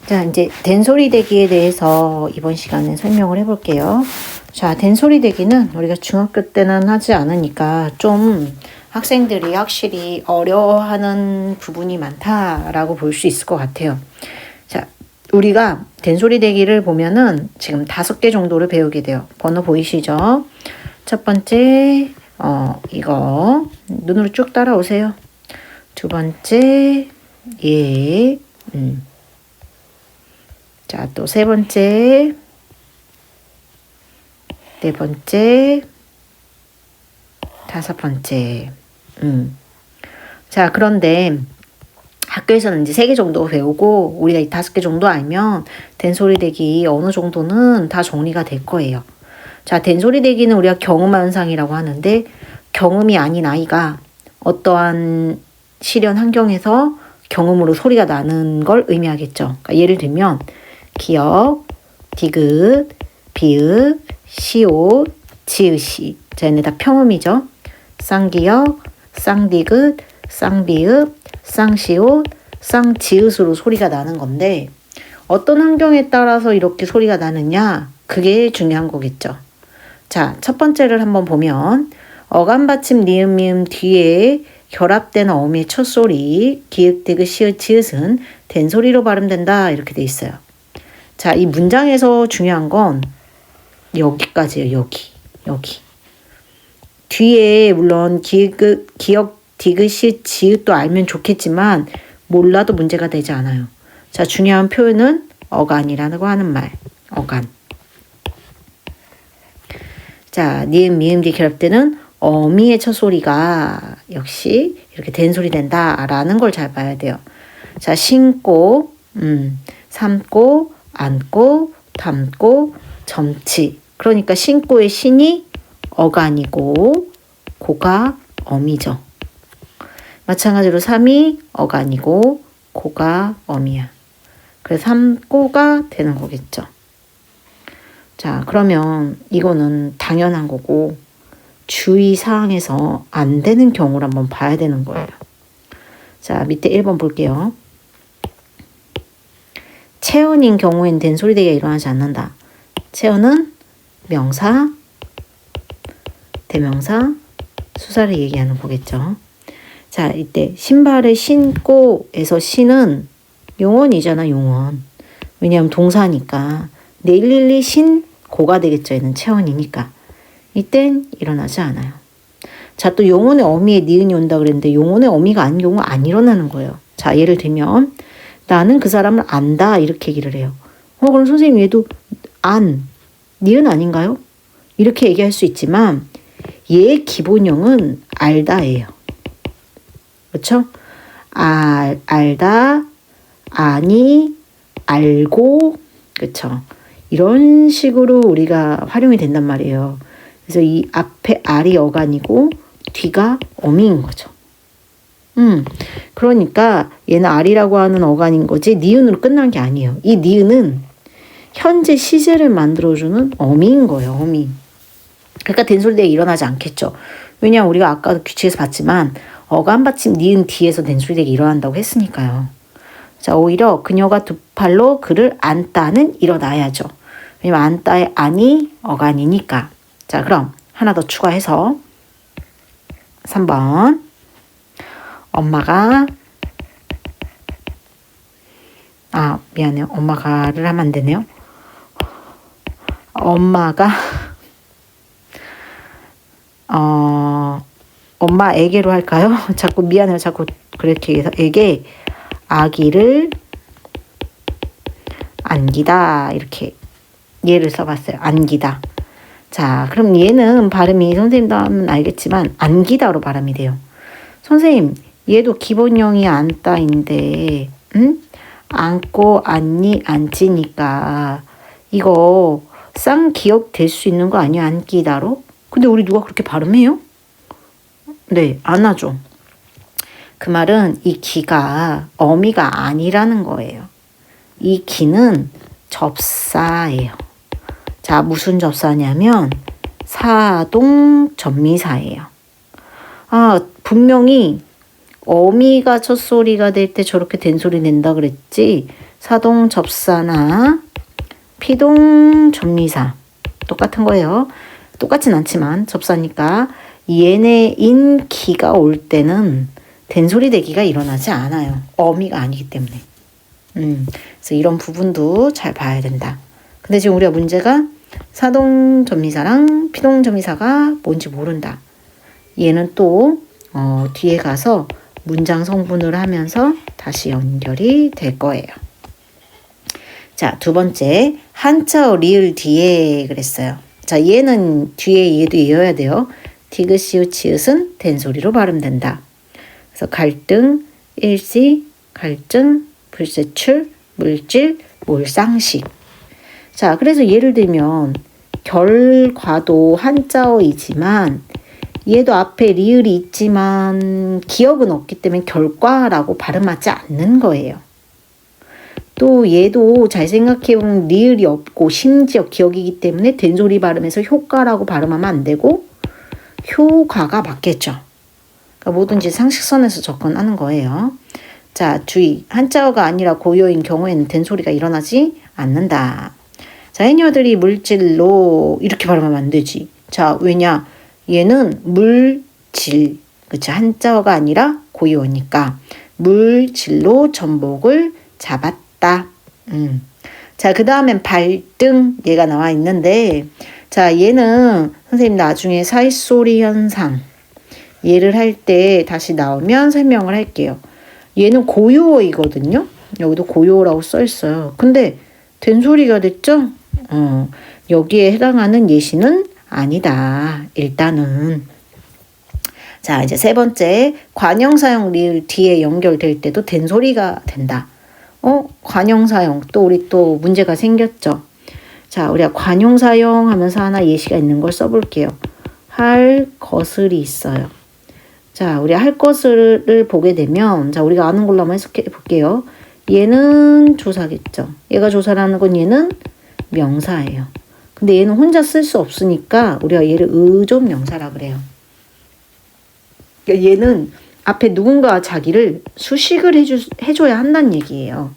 자, 이제 된소리 대기에 대해서 이번 시간에 설명을 해볼게요. 자, 된소리 대기는 우리가 중학교 때는 하지 않으니까 좀 학생들이 확실히 어려워하는 부분이 많다라고 볼 수 있을 것 같아요. 자, 우리가 된소리 대기를 보면은 지금 5개 정도를 배우게 돼요. 번호 보이시죠? 첫 번째, 이거 눈으로 쭉 따라오세요. 두 번째, 예, 자, 또 세 번째, 네 번째, 다섯 번째. 자, 그런데 학교에서는 이제 3개 정도 배우고 우리가 이 5개 정도 알면 된소리 대기 어느 정도는 다 정리가 될 거예요. 자, 된소리 대기는 우리가 경음 현상이라고 하는데 경음이 아닌 아이가 어떠한 실현 환경에서 경음으로 소리가 나는 걸 의미하겠죠. 그러니까 예를 들면 기역, 디귿, 비읍, 시옷, 지읒이. 자, 얘네 다 평음이죠. 쌍기역, 쌍디귿, 쌍비읍, 쌍시옷, 쌍지읒으로 소리가 나는 건데 어떤 환경에 따라서 이렇게 소리가 나느냐, 그게 중요한 거겠죠. 자, 첫 번째를 한번 보면 어감 받침 니은 미음 뒤에 결합된 어미의 첫 소리 기역, 디귿, 시읒, 지읒은 된소리로 발음된다 이렇게 돼 있어요. 자, 이 문장에서 중요한 건 여기까지예요. 여기. 뒤에 물론 기역, 디귿, 시읒, 지읒도 알면 좋겠지만 몰라도 문제가 되지 않아요. 자, 중요한 표현은 어간이라고 하는 말. 어간. 자, 니은, 미음 뒤 결합되는 어미의 첫 소리가 역시 이렇게 된소리 된다라는 걸 잘 봐야 돼요. 자, 신고, 삼고, 안고, 담고, 점치. 그러니까 신고의 신이 어간이고 고가 어미죠. 마찬가지로 삼이 어간이고 고가 어미야. 그래서 삼고가 되는 거겠죠. 자, 그러면 이거는 당연한 거고 주의사항에서 안 되는 경우를 한번 봐야 되는 거예요. 자, 밑에 1번 볼게요. 체언인 경우에는 된소리 대기가 일어나지 않는다. 체언은 명사, 대명사, 수사를 얘기하는 거겠죠. 자, 이때 신발을 신고에서 신은 용언이잖아, 용언. 왜냐하면 동사니까. 내일일리 신고가 되겠죠. 얘는 체언이니까. 이땐 일어나지 않아요. 자, 또 용언의 어미에 니은이 온다 그랬는데 용언의 어미가 아닌 경우 안 일어나는 거예요. 자, 예를 들면 나는 그 사람을 안다 이렇게 얘기를 해요. 그럼 선생님 얘도 니은 아닌가요? 이렇게 얘기할 수 있지만 얘의 기본형은 알다예요. 그렇죠? 알다, 아니, 알고, 그렇죠? 이런 식으로 우리가 활용이 된단 말이에요. 그래서 이 앞에 알이 어간이고 뒤가 어미인 거죠. 그러니까 얘는 알이라고 하는 어간인 거지 니은으로 끝난 게 아니에요. 이 니은은 현재 시제를 만들어주는 어미인 거예요. 어미. 그러니까 된소리 대기 일어나지 않겠죠. 왜냐하면 우리가 아까도 규칙에서 봤지만 어감 받침 니은 뒤에서 된소리 대기 일어난다고 했으니까요. 자, 오히려 그녀가 두 팔로 그를 안다는 일어나야죠. 왜냐면 안다의 안이 어간이니까. 자, 그럼 하나 더 추가해서 3번 엄마가 미안해요. 엄마가를 하면 안 되네요. 엄마가 엄마에게로 할까요? 자꾸 미안해요. 자꾸 그렇게 해서 에게 아기를 안기다 이렇게 예를 써봤어요. 안기다. 자, 그럼 얘는 발음이 선생님도 하면 알겠지만 안기다로 발음이 돼요. 선생님, 얘도 기본형이 안다인데 안고 안니 안지니까 이거 쌍기역 될 수 있는 거 아니야? 안기다로? 근데 우리 누가 그렇게 발음해요? 네, 안 하죠. 그 말은 이 기가 어미가 아니라는 거예요. 이 기는 접사예요. 자, 무슨 접사냐면 사동 전미사예요. 분명히 어미가 첫 소리가 될 때 저렇게 된소리 낸다 그랬지 사동 접사나 피동 접미사 똑같은 거예요. 똑같진 않지만 접사니까 얘네 인기가 올 때는 된소리 대기가 일어나지 않아요. 어미가 아니기 때문에. 그래서 이런 부분도 잘 봐야 된다. 근데 지금 우리가 문제가 사동 접미사랑 피동 접미사가 뭔지 모른다. 얘는 또 뒤에 가서 문장 성분을 하면서 다시 연결이 될 거예요. 자, 두 번째 한자어 리을 뒤에 그랬어요. 자, 얘는 뒤에 얘도 이어야 돼요. 디귿 시읒 치읓은 된소리로 발음된다. 그래서 갈등, 일시, 갈증, 불세출, 물질, 몰상식. 자, 그래서 예를 들면 결과도 한자어이지만 얘도 앞에 리을이 있지만 기억은 없기 때문에 결과라고 발음하지 않는 거예요. 또 얘도 잘 생각해보면 리을이 없고 심지어 기억이기 때문에 된소리 발음에서 효과라고 발음하면 안 되고 효과가 맞겠죠. 그러니까 뭐든지 상식선에서 접근하는 거예요. 자, 주의. 한자어가 아니라 고유어인 경우에는 된소리가 일어나지 않는다. 자, 해녀들이 물질로 이렇게 발음하면 안 되지. 자, 왜냐? 얘는 물질. 그치? 한자어가 아니라 고유어니까 물질로 전복을 잡았다. 자, 그 다음엔 발등 얘가 나와 있는데 자, 얘는 선생님 나중에 사이소리 현상 얘를 할 때 다시 나오면 설명을 할게요. 얘는 고유어이거든요. 여기도 고유어라고 써 있어요. 근데 된소리가 됐죠? 여기에 해당하는 예시는 아니다. 일단은. 자, 이제 세 번째 관형사형 리을 뒤에 연결될 때도 된소리가 된다. 관형사형 또 우리 또 문제가 생겼죠. 자, 우리가 관형사형 하면서 하나 예시가 있는 걸 써볼게요. 할 것을이 있어요. 자, 우리 할 것을 보게 되면 자, 우리가 아는 걸로 한번 해석해 볼게요. 얘는 조사겠죠. 얘가 조사라는 건 얘는 명사예요. 근데 얘는 혼자 쓸 수 없으니까 우리가 얘를 의존명사라 그래요. 그러니까 얘는 앞에 누군가 자기를 수식을 해줘야 한다는 얘기예요.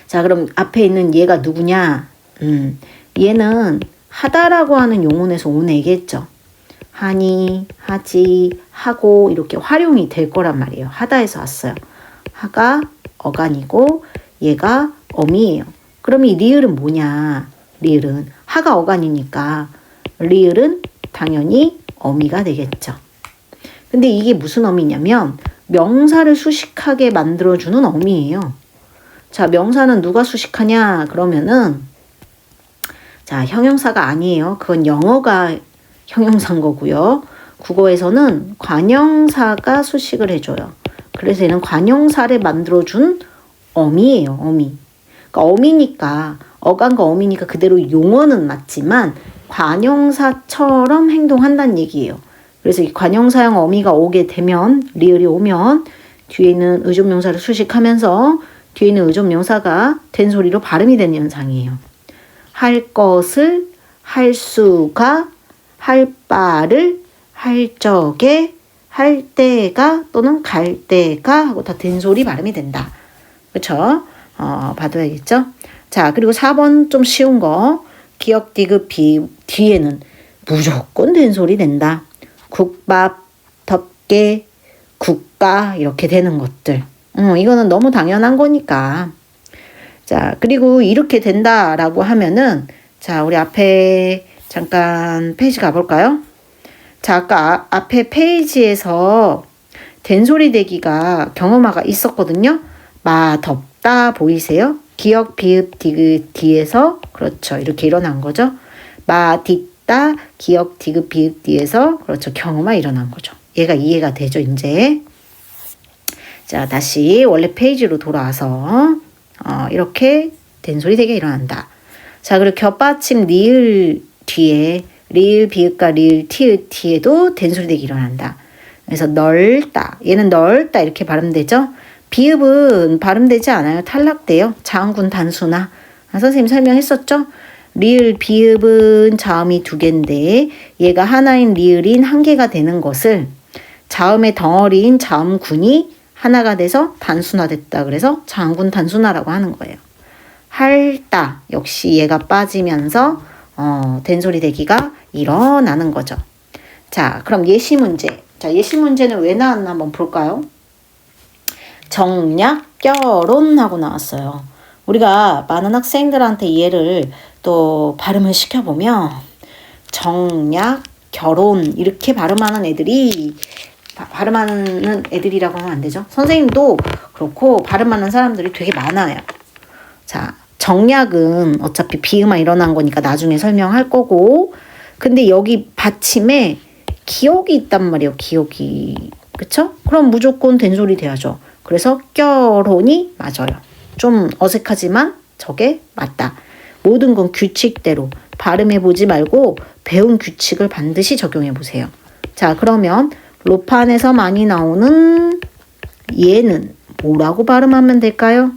자, 그럼 앞에 있는 얘가 누구냐? 얘는 하다라고 하는 용언에서 온 애겠죠. 하니, 하지, 하고 이렇게 활용이 될 거란 말이에요. 하다에서 왔어요. 하가 어간이고 얘가 어미예요. 그럼 이 리을은 뭐냐? 리을은 하가 어간이니까 리을은 당연히 어미가 되겠죠. 근데 이게 무슨 어미냐면 명사를 수식하게 만들어주는 어미예요. 자, 명사는 누가 수식하냐? 그러면은 자, 형용사가 아니에요. 그건 영어가 형용사인 거고요. 국어에서는 관형사가 수식을 해줘요. 그래서 얘는 관형사를 만들어준 어미예요. 어미. 그러니까 어미니까 어간과 어미니까 그대로 용어는 맞지만 관형사처럼 행동한다는 얘기예요. 그래서 이 관형사형 어미가 오게 되면 리을이 오면 뒤에 있는 의존명사를 수식하면서 뒤에 있는 의존명사가 된소리로 발음이 되는 현상이에요. 할 것을, 할 수가, 할 바를, 할 적에, 할 때가 또는 갈 때가 하고 다 된소리 발음이 된다. 그쵸? 봐둬야겠죠? 자, 그리고 4번 좀 쉬운 거. 기역, 디귿, 비읍 뒤에는 무조건 된소리 된다. 국밥, 덮개, 국가 이렇게 되는 것들. 이거는 너무 당연한 거니까. 자, 그리고 이렇게 된다라고 하면은 자, 우리 앞에 잠깐 페이지 가볼까요? 자, 아까 앞에 페이지에서 된소리 대기가 경험화가 있었거든요. 마, 덥다 보이세요? 기역, 비읍, 디귿 뒤에서 그렇죠. 이렇게 일어난 거죠. 마, 딛다, 기역, 디귿, 비읍 뒤에서 그렇죠. 경험화 일어난 거죠. 얘가 이해가 되죠, 이제. 자, 다시 원래 페이지로 돌아와서 이렇게 된소리 대기가 일어난다. 자, 그리고 겹받침 리을 뒤에 리을 비읍과 리을 티읕 뒤에도 된소리 대기 일어난다. 그래서 넓다. 얘는 넓다 이렇게 발음되죠. 비읍은 발음되지 않아요. 탈락돼요. 자음군 단수나. 선생님 설명했었죠. 리을 비읍은 자음이 2개인데 얘가 하나인 리을인 1개가 되는 것을 자음의 덩어리인 자음군이 하나가 돼서 단순화됐다. 그래서 장군 단순화라고 하는 거예요. 할다 역시 얘가 빠지면서 된소리 대기가 일어나는 거죠. 자, 그럼 예시 문제. 자, 예시 문제는 왜 나왔나 한번 볼까요? 정략, 결혼 하고 나왔어요. 우리가 많은 학생들한테 얘를 또 발음을 시켜보면 정략, 결혼 이렇게 발음하는 애들이라고 하면 안 되죠. 선생님도 그렇고 발음하는 사람들이 되게 많아요. 자, 정략은 어차피 비음만 일어난 거니까 나중에 설명할 거고, 근데 여기 받침에 기억이 있단 말이에요. 기억이. 그쵸? 그럼 무조건 된소리 돼야죠. 그래서 결혼이 맞아요. 좀 어색하지만 저게 맞다. 모든 건 규칙대로 발음해보지 말고 배운 규칙을 반드시 적용해보세요. 자, 그러면 로판에서 많이 나오는 얘는 뭐라고 발음하면 될까요?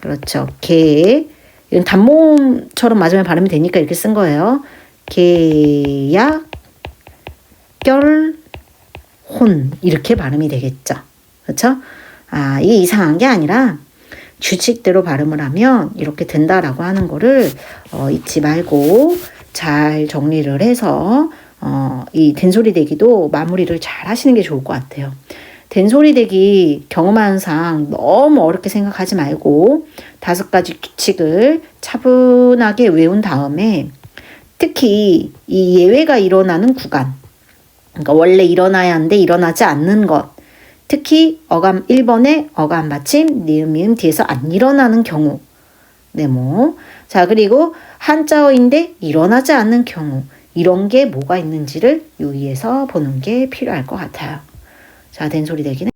그렇죠. 개. 이건 단모음처럼 맞으면 발음이 되니까 이렇게 쓴 거예요. 계약, 결, 혼. 이렇게 발음이 되겠죠. 그렇죠? 아, 이게 이상한 게 아니라 규칙대로 발음을 하면 이렇게 된다라고 하는 거를 잊지 말고 잘 정리를 해서 이 된소리 대기도 마무리를 잘 하시는 게 좋을 것 같아요. 된소리 대기 경험하는 상 너무 어렵게 생각하지 말고 5가지 규칙을 차분하게 외운 다음에 특히 이 예외가 일어나는 구간, 그러니까 원래 일어나야 하는데 일어나지 않는 것, 특히 어감 1번에 어감 받침 니은 미음 뒤에서 안 일어나는 경우, 네모. 자, 그리고 한자어인데 일어나지 않는 경우, 이런 게 뭐가 있는지를 유의해서 보는 게 필요할 것 같아요. 자, 된소리 대기는